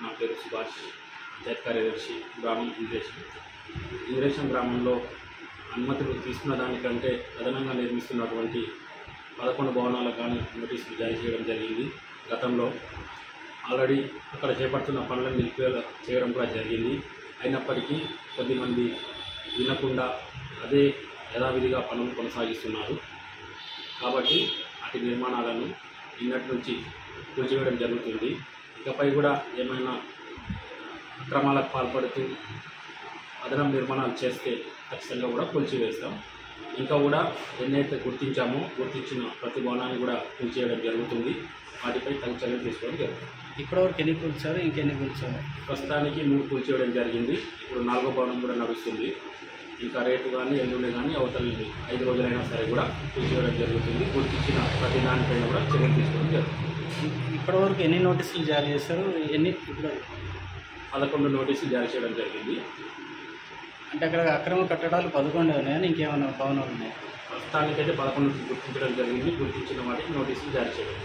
నా పేరు సుభాష్, పంచాయత్ కార్యదర్శి, గ్రామం ఇంద్రేశం గ్రామంలో అనుమతులు తీసుకున్న దానికంటే అదనంగా నిర్మిస్తున్నటువంటి 11 భవనాలకు కానీ నోటీసులు జారీ చేయడం జరిగింది. గతంలో ఆల్రెడీ అక్కడ చేపడుతున్న పనులను నిలిపివేత చేయడం కూడా జరిగింది. అయినప్పటికీ కొద్దిమంది వినకుండా అదే యథావిధిగా పనులు కొనసాగిస్తున్నారు. కాబట్టి అటు నిర్మాణాలను నిన్నటి నుంచి కూల్చివేయడం జరుగుతుంది. ఇకపై కూడా ఏమైనా అక్రమాలకు పాల్పడుతూ అదనం నిర్మాణాలు చేస్తే ఖచ్చితంగా కూడా కూల్చివేస్తాం. ఇంకా కూడా ఎన్నైతే గుర్తించిన ప్రతి భవనాన్ని కూడా కూల్చివేయడం జరుగుతుంది. వాటిపై తగు చర్యలు తీసుకోవడం జరుగుతుంది. ఇప్పటివరకు ఎన్ని కూల్చారు, ఇంకెన్ని కూల్చారు? ప్రస్తుతానికి 3 కూల్చివేయడం జరిగింది. ఇప్పుడు 4వ భవనం కూడా నడుస్తుంది. ఇంకా రేపు కానీ ఎల్లుండి కానీ అవతల 5 రోజులైనా సరే కూడా కూల్చివేయడం జరుగుతుంది. గుర్తించిన ప్రతి దానిపైన కూడా చర్యలు తీసుకోవడం జరుగుతుంది. ఇప్పటివరకు ఎన్ని నోటీసులు జారీ చేశారు? ఇప్పుడు 11 నోటీసులు జారీ చేయడం జరిగింది. అంటే అక్కడ అక్రమ కట్టడాలు 11 ఉన్నాయని ఇంకేమైనా భవనాలు ఉన్నాయి? ప్రస్తుతానికైతే 11 గుర్తించడం జరిగింది. గుర్తించిన వాటికి నోటీసులు జారీ చేయడం.